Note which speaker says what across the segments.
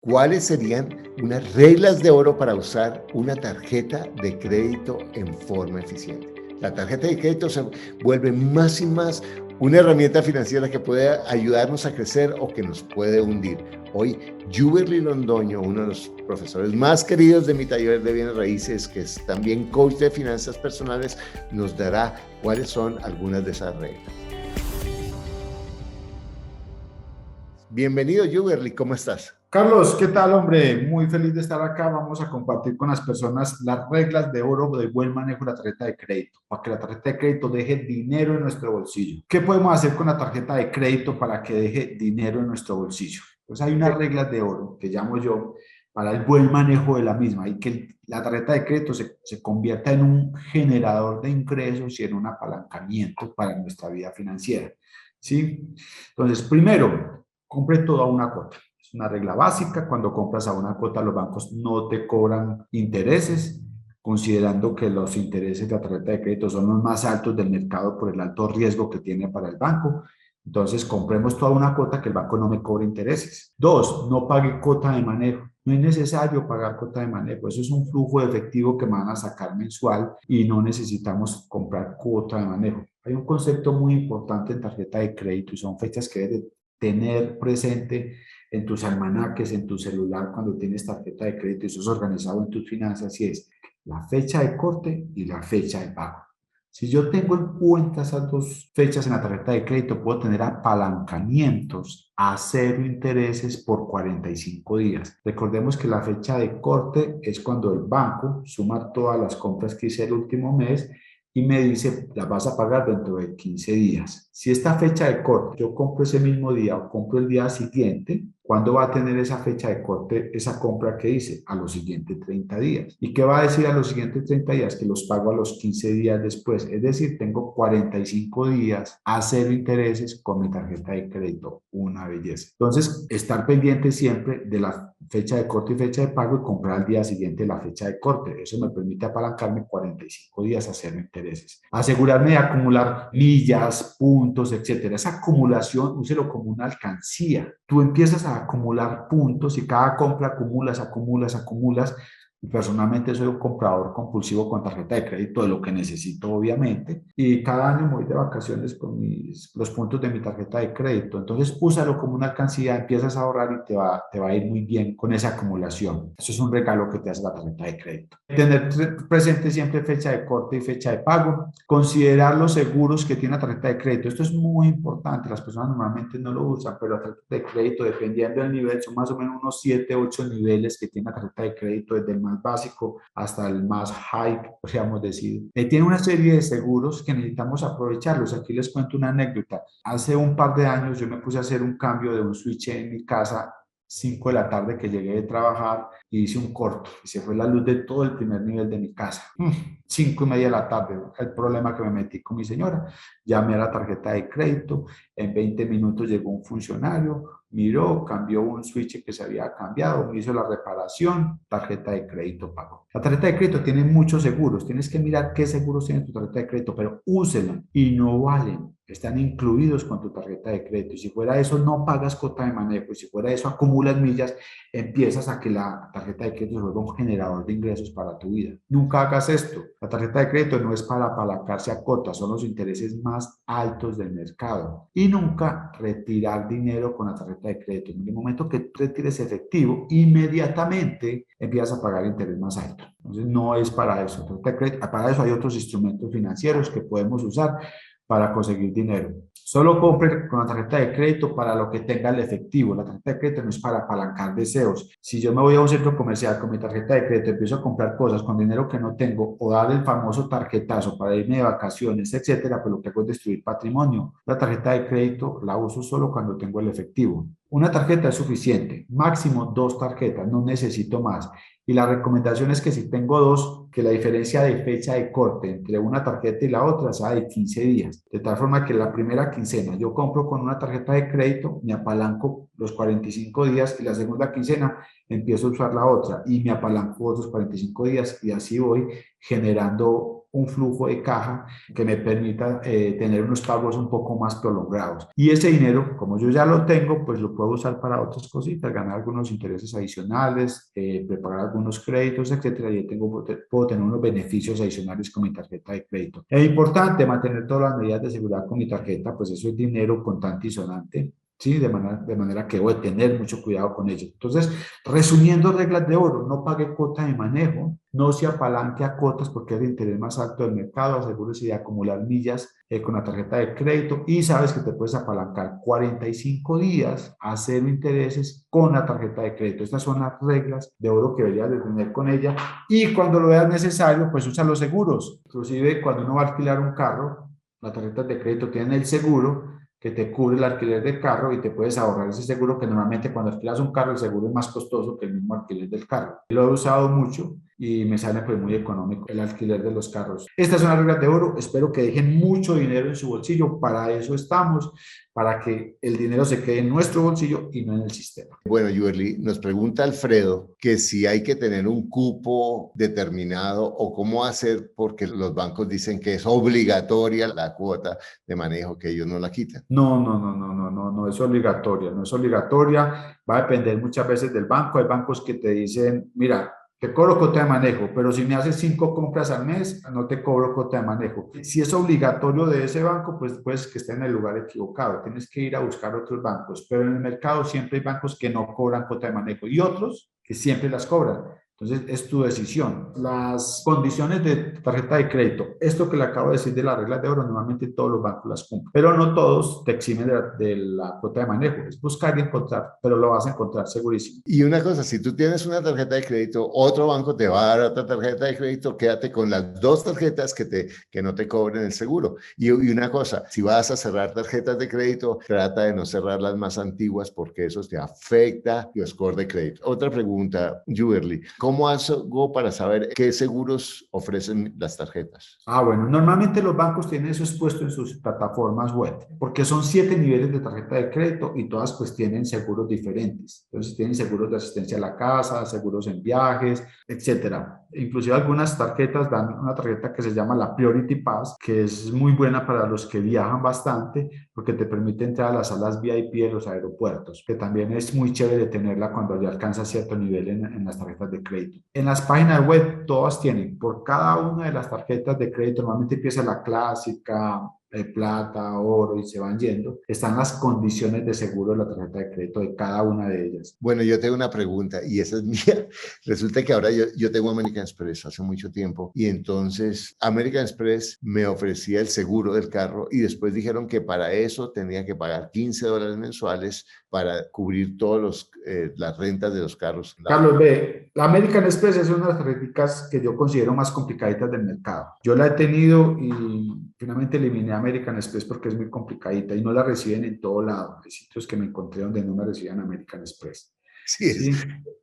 Speaker 1: ¿Cuáles serían unas reglas de oro para usar una tarjeta de crédito en forma eficiente? La tarjeta de crédito se vuelve más y más una herramienta financiera que puede ayudarnos a crecer o que nos puede hundir. Hoy, Juberly Londoño, uno de los profesores más queridos de mi taller de bienes raíces, que es también coach de finanzas personales, nos dará cuáles son algunas de esas reglas. Bienvenido, Juberly, ¿cómo estás?
Speaker 2: Carlos, ¿qué tal, hombre? Muy feliz de estar acá. Vamos a compartir con las personas las reglas de oro de buen manejo de la tarjeta de crédito, para que la tarjeta de crédito deje dinero en nuestro bolsillo. ¿Qué podemos hacer con la tarjeta de crédito para que deje dinero en nuestro bolsillo? Pues hay unas reglas de oro que llamo yo para el buen manejo de la misma y que la tarjeta de crédito se convierta en un generador de ingresos y en un apalancamiento para nuestra vida financiera. ¿Sí? Entonces, primero, compre todo a una cuota. Es una regla básica. Cuando compras a una cuota, los bancos no te cobran intereses, considerando que los intereses de la tarjeta de crédito son los más altos del mercado por el alto riesgo que tiene para el banco. Entonces, compremos toda una cuota que el banco no me cobre intereses. Dos, no pague cuota de manejo. No es necesario pagar cuota de manejo. Eso es un flujo de efectivo que me van a sacar mensual y no necesitamos comprar cuota de manejo. Hay un concepto muy importante en tarjeta de crédito y son fechas que debes tener presente en tus almanaques, en tu celular, cuando tienes tarjeta de crédito y eso es organizado en tus finanzas, y es la fecha de corte y la fecha de pago. Si yo tengo en cuenta esas dos fechas en la tarjeta de crédito, puedo tener apalancamientos a cero intereses por 45 días. Recordemos que la fecha de corte es cuando el banco suma todas las compras que hice el último mes y me dice, las vas a pagar dentro de 15 días. Si esta fecha de corte yo compro ese mismo día o compro el día siguiente, ¿cuándo va a tener esa fecha de corte esa compra que hice? A los siguientes 30 días. ¿Y qué va a decir a los siguientes 30 días? Que los pago a los 15 días después. Es decir, tengo 45 días a cero intereses con mi tarjeta de crédito. Una belleza. Entonces, estar pendiente siempre de la fecha de corte y fecha de pago y comprar al día siguiente la fecha de corte. Eso me permite apalancarme 45 días a cero intereses. Asegurarme de acumular millas, puntos, etcétera. Esa acumulación, úselo como una alcancía. Tú empiezas a acumular puntos y cada compra acumulas. Personalmente soy un comprador compulsivo con tarjeta de crédito de lo que necesito, obviamente, y cada año me voy de vacaciones con los puntos de mi tarjeta de crédito. Entonces, úsalo como una alcancía, empiezas a ahorrar y te va a ir muy bien con esa acumulación. Eso es un regalo que te hace la tarjeta de crédito. Tener presente siempre fecha de corte y fecha de pago. Considerar los seguros que tiene la tarjeta de crédito. Esto es muy importante. Las personas normalmente no lo usan, pero la tarjeta de crédito, dependiendo del nivel, son más o menos unos 7, 8 niveles que tiene la tarjeta de crédito, desde el más básico hasta el más high, podríamos decir. Tiene una serie de seguros que necesitamos aprovecharlos. Aquí les cuento una anécdota. Hace un par de años yo me puse a hacer un cambio de un switch en mi casa 5 de la tarde que llegué de trabajar y hice un corto y se fue la luz de todo el primer nivel de mi casa. 5:30 de la tarde, el problema que me metí con mi señora. Llamé a la tarjeta de crédito, en 20 minutos llegó un funcionario, miró, cambió un switch que se había cambiado, me hizo la reparación, tarjeta de crédito pago. La tarjeta de crédito tiene muchos seguros, tienes que mirar qué seguros tiene tu tarjeta de crédito, pero úsela y no valen. Están incluidos con tu tarjeta de crédito. Y si fuera eso, no pagas cuota de manejo. Y si fuera eso, acumulas millas, empiezas a que la tarjeta de crédito se vuelva un generador de ingresos para tu vida. Nunca hagas esto. La tarjeta de crédito no es para apalancarse a cuotas, son los intereses más altos del mercado. Y nunca retirar dinero con la tarjeta de crédito. En el momento que tú retires efectivo, inmediatamente empiezas a pagar interés más alto. Entonces, no es para eso. Para eso hay otros instrumentos financieros que podemos usar para conseguir dinero. Solo compre con la tarjeta de crédito para lo que tenga el efectivo. La tarjeta de crédito no es para apalancar deseos. Si yo me voy a un centro comercial con mi tarjeta de crédito, empiezo a comprar cosas con dinero que no tengo o dar el famoso tarjetazo para irme de vacaciones, etcétera, pues lo que hago es destruir patrimonio. La tarjeta de crédito la uso solo cuando tengo el efectivo. Una tarjeta es suficiente, máximo 2 tarjetas, no necesito más. Y la recomendación es que si tengo 2, que la diferencia de fecha de corte entre una tarjeta y la otra sea de 15 días. De tal forma que la primera quincena yo compro con una tarjeta de crédito, me apalanco los 45 días y la segunda quincena empiezo a usar la otra y me apalanco otros 45 días y así voy generando un flujo de caja que me permita tener unos pagos un poco más prolongados. Y ese dinero, como yo ya lo tengo, pues lo puedo usar para otras cositas, ganar algunos intereses adicionales, prepagar algunos créditos, etcétera, y puedo tener unos beneficios adicionales con mi tarjeta de crédito. Es importante mantener todas las medidas de seguridad con mi tarjeta, pues eso es dinero contante y sonante. ¿Sí? De manera que voy a tener mucho cuidado con ello. Entonces, resumiendo reglas de oro, no pague cuota de manejo, no se apalanque a cuotas porque es el interés más alto del mercado, asegúrese de acumular millas con la tarjeta de crédito y sabes que te puedes apalancar 45 días a cero intereses con la tarjeta de crédito. Estas son las reglas de oro que deberías de tener con ella y cuando lo veas necesario, pues usa los seguros. Inclusive cuando uno va a alquilar un carro, las tarjetas de crédito tienen el seguro que te cubre el alquiler del carro y te puedes ahorrar ese seguro que normalmente cuando alquilas un carro el seguro es más costoso que el mismo alquiler del carro. Lo he usado mucho y me sale pues muy económico el alquiler de los carros. Estas son las reglas de oro. Espero que dejen mucho dinero en su bolsillo. Para eso estamos, para que el dinero se quede en nuestro bolsillo y no en el sistema.
Speaker 1: Bueno, Yuerli, nos pregunta Alfredo que si hay que tener un cupo determinado o cómo hacer porque los bancos dicen que es obligatoria la cuota de manejo, que ellos no la quitan.
Speaker 2: No es obligatoria, no es obligatoria. Va a depender muchas veces del banco. Hay bancos que te dicen, mira, te cobro cuota de manejo, pero si me haces 5 compras al mes, no te cobro cuota de manejo. Si es obligatorio de ese banco, pues que esté en el lugar equivocado. Tienes que ir a buscar otros bancos, pero en el mercado siempre hay bancos que no cobran cuota de manejo y otros que siempre las cobran. Entonces, es tu decisión. Las condiciones de tarjeta de crédito, esto que le acabo de decir de las reglas de oro, normalmente todos los bancos las cumplen, pero no todos te eximen de la cuota de manejo. Es buscar y encontrar, pero lo vas a encontrar segurísimo.
Speaker 1: Y una cosa, si tú tienes una tarjeta de crédito, otro banco te va a dar otra tarjeta de crédito, quédate con las dos tarjetas que no te cobren el seguro. Y una cosa, si vas a cerrar tarjetas de crédito, trata de no cerrar las más antiguas porque eso te afecta tu score de crédito. Otra pregunta, Juberly, ¿cómo hago para saber qué seguros ofrecen las tarjetas?
Speaker 2: Bueno, normalmente los bancos tienen eso expuesto en sus plataformas web, porque son 7 niveles de tarjeta de crédito y todas pues tienen seguros diferentes. Entonces tienen seguros de asistencia a la casa, seguros en viajes, etcétera. Inclusive algunas tarjetas dan una tarjeta que se llama la Priority Pass, que es muy buena para los que viajan bastante, porque te permite entrar a las salas VIP de los aeropuertos, que también es muy chévere tenerla cuando ya alcanza cierto nivel en las tarjetas de crédito. En las páginas web todas tienen, por cada una de las tarjetas de crédito, normalmente empieza la clásica, plata, oro y se van yendo, están las condiciones de seguro de la tarjeta de crédito de cada una de ellas.
Speaker 1: Bueno, yo tengo una pregunta y esa es mía. Resulta que ahora yo tengo American Express hace mucho tiempo y entonces American Express me ofrecía el seguro del carro y después dijeron que para eso tenía que pagar $15 mensuales para cubrir todas las rentas de los carros.
Speaker 2: Carlos, ve, la American Express es una de las tarjetas que yo considero más complicaditas del mercado. Yo la he tenido y finalmente eliminé American Express porque es muy complicadita y no la reciben en todo lado. Hay sitios que me encontré donde no me reciben American Express.
Speaker 1: Sí,
Speaker 2: ¿Sí?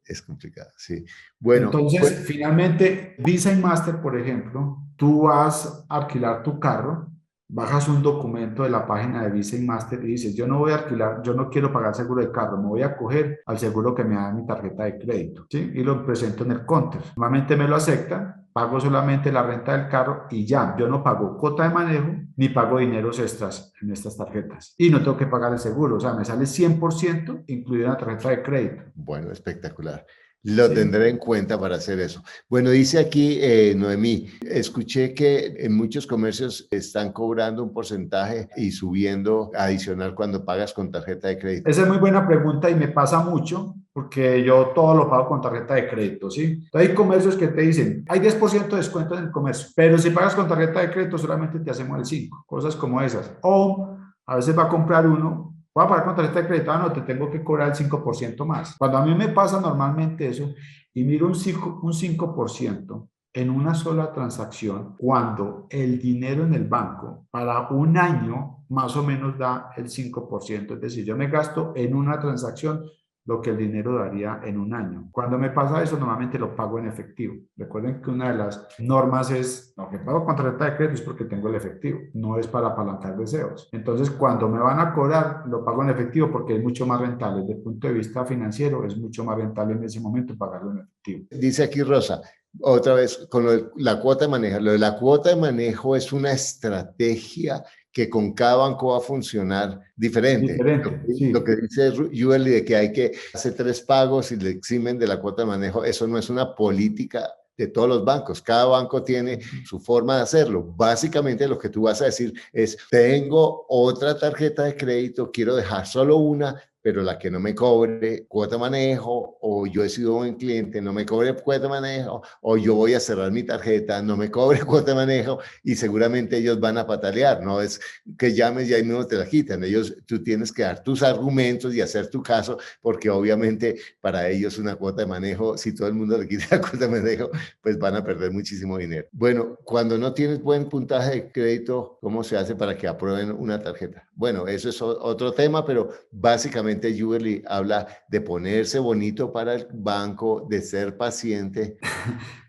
Speaker 1: es complicado, sí. Bueno,
Speaker 2: entonces, finalmente, Visa y Master, por ejemplo, tú vas a alquilar tu carro, bajas un documento de la página de Visa y Master y dices, yo no voy a alquilar, yo no quiero pagar seguro de carro, me voy a coger al seguro que me da mi tarjeta de crédito, ¿sí? Y lo presento en el counter. Normalmente me lo aceptan, pago solamente la renta del carro y ya, yo no pago cuota de manejo ni pago dineros extras en estas tarjetas. Y no tengo que pagar el seguro, o sea, me sale 100% incluida la tarjeta de crédito.
Speaker 1: Bueno, espectacular. Lo
Speaker 2: Sí.
Speaker 1: tendré en cuenta para hacer eso. Bueno, dice aquí Noemí, escuché que en muchos comercios están cobrando un porcentaje y subiendo adicional cuando pagas con tarjeta de crédito.
Speaker 2: Esa es muy buena pregunta y me pasa mucho porque yo todo lo pago con tarjeta de crédito, ¿sí? Entonces hay comercios que te dicen, hay 10% de descuento en el comercio, pero si pagas con tarjeta de crédito solamente te hacemos el 5%, cosas como esas. O a veces va a comprar uno, voy a pagar con tarjeta de crédito, no, te tengo que cobrar el 5% más. Cuando a mí me pasa normalmente eso y miro un 5% en una sola transacción, cuando el dinero en el banco para un año más o menos da el 5%, es decir, yo me gasto en una transacción lo que el dinero daría en un año. Cuando me pasa eso, normalmente lo pago en efectivo. Recuerden que una de las normas es, lo que pago con tarjeta de crédito es porque tengo el efectivo, no es para apalancar deseos. Entonces, cuando me van a cobrar, lo pago en efectivo porque es mucho más rentable. Desde el punto de vista financiero, es mucho más rentable en ese momento pagarlo en efectivo.
Speaker 1: Dice aquí Rosa, otra vez, con la cuota de manejo. Lo de la cuota de manejo es una estrategia que con cada banco va a funcionar diferente.
Speaker 2: Diferente,
Speaker 1: Lo
Speaker 2: sí.
Speaker 1: que dice Yueli de que hay que hacer 3 pagos y le eximen de la cuota de manejo, eso no es una política de todos los bancos. Cada banco tiene su forma de hacerlo. Básicamente lo que tú vas a decir es, tengo otra tarjeta de crédito, quiero dejar solo una, pero la que no me cobre cuota de manejo, o yo he sido un buen cliente, no me cobre cuota de manejo, o yo voy a cerrar mi tarjeta, no me cobre cuota de manejo, y seguramente ellos van a patalear, no es que llames y ahí mismo te la quitan. Tú tienes que dar tus argumentos y hacer tu caso, porque obviamente para ellos una cuota de manejo, si todo el mundo le quita la cuota de manejo, pues van a perder muchísimo dinero. Bueno, cuando no tienes buen puntaje de crédito, ¿cómo se hace para que aprueben una tarjeta? Bueno, eso es otro tema, pero básicamente Jubilee habla de ponerse bonito para el banco, de ser paciente.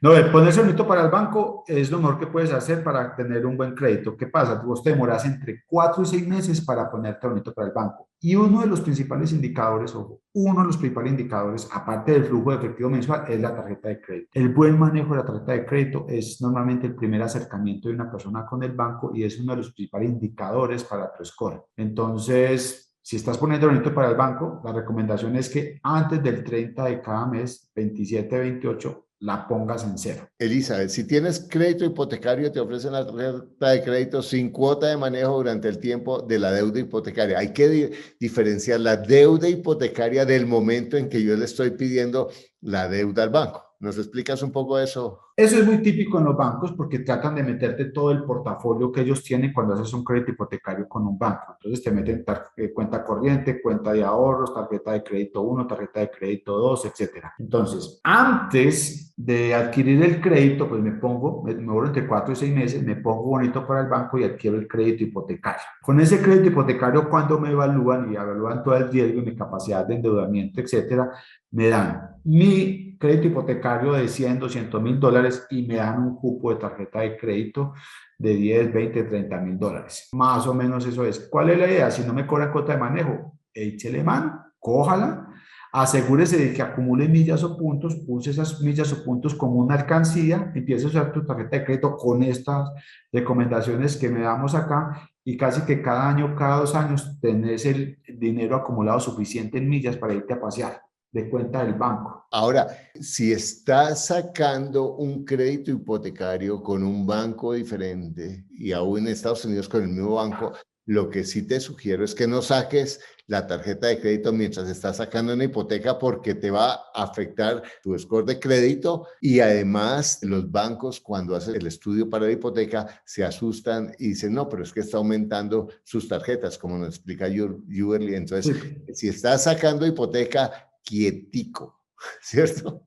Speaker 2: No, el ponerse bonito para el banco es lo mejor que puedes hacer para tener un buen crédito. ¿Qué pasa? Vos te demoras entre 4 y 6 meses para ponerte bonito para el banco. Y uno de los principales indicadores, ojo, uno de los principales indicadores, aparte del flujo de efectivo mensual, es la tarjeta de crédito. El buen manejo de la tarjeta de crédito es normalmente el primer acercamiento de una persona con el banco y es uno de los principales indicadores para tu score. Entonces, si estás poniendo bonito para el banco, la recomendación es que antes del 30 de cada mes, 27, 28, la pongas en cero.
Speaker 1: Elizabeth, si tienes crédito hipotecario, te ofrecen la tarjeta de crédito sin cuota de manejo durante el tiempo de la deuda hipotecaria. Hay que diferenciar la deuda hipotecaria del momento en que yo le estoy pidiendo la deuda al banco. ¿Nos explicas un poco eso?
Speaker 2: Eso es muy típico en los bancos porque tratan de meterte todo el portafolio que ellos tienen cuando haces un crédito hipotecario con un banco. Entonces te meten cuenta corriente, cuenta de ahorros, tarjeta de crédito 1, tarjeta de crédito 2, etcétera. Entonces, antes de adquirir el crédito, pues me vuelvo entre 4 y 6 meses, me pongo bonito para el banco y adquiero el crédito hipotecario. Con ese crédito hipotecario, cuando me evalúan y evalúan todo el riesgo y mi capacidad de endeudamiento, etcétera, me dan mi crédito hipotecario de 100, 200 mil dólares y me dan un cupo de tarjeta de crédito de 10, 20, 30 mil dólares. Más o menos eso es. ¿Cuál es la idea? Si no me cobran cuota de manejo, échele mano, cójala, asegúrese de que acumule millas o puntos, puse esas millas o puntos como una alcancía, empiece a usar tu tarjeta de crédito con estas recomendaciones que me damos acá y casi que cada año, cada 2 años, tenés el dinero acumulado suficiente en millas para irte a pasear de cuenta del banco.
Speaker 1: Ahora, si estás sacando un crédito hipotecario con un banco diferente y aún en Estados Unidos con el mismo banco, lo que sí te sugiero es que no saques la tarjeta de crédito mientras estás sacando una hipoteca porque te va a afectar tu score de crédito y además los bancos cuando hacen el estudio para la hipoteca se asustan y dicen, no, pero es que está aumentando sus tarjetas, como nos explica Yuberly. Entonces,
Speaker 2: Sí.
Speaker 1: si estás sacando hipoteca, quietico, ¿cierto?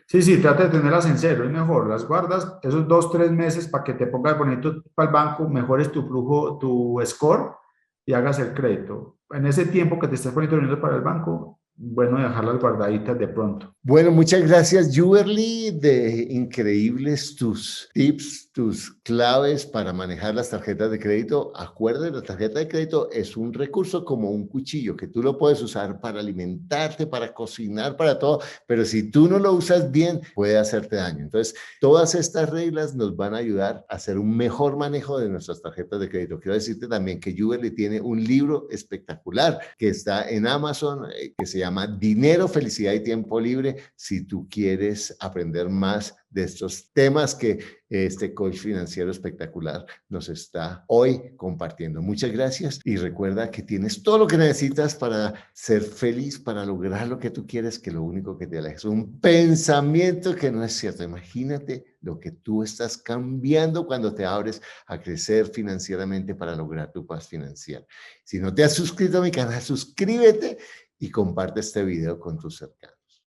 Speaker 2: Sí, trata de tenerlas en cero, es mejor, las guardas esos 2, 3 meses para que te pongas bonito para el banco, mejores tu flujo, tu score y hagas el crédito. En ese tiempo que te estás poniendo dinero para el banco, bueno, dejarlas guardaditas de pronto.
Speaker 1: Bueno, muchas gracias, Juberly, de increíbles tus tips, tus claves para manejar las tarjetas de crédito. Acuérdate, la tarjeta de crédito es un recurso como un cuchillo que tú lo puedes usar para alimentarte, para cocinar, para todo, pero si tú no lo usas bien, puede hacerte daño. Entonces, todas estas reglas nos van a ayudar a hacer un mejor manejo de nuestras tarjetas de crédito. Quiero decirte también que Juberly tiene un libro espectacular que está en Amazon, que se llama Dinero, Felicidad y Tiempo Libre, si tú quieres aprender más de estos temas que este coach financiero espectacular nos está hoy compartiendo. Muchas gracias y recuerda que tienes todo lo que necesitas para ser feliz, para lograr lo que tú quieres, que lo único que te aleja es un pensamiento que no es cierto. Imagínate lo que tú estás cambiando cuando te abres a crecer financieramente para lograr tu paz financiera. Si no te has suscrito a mi canal, suscríbete y comparte este video con tus cercanos.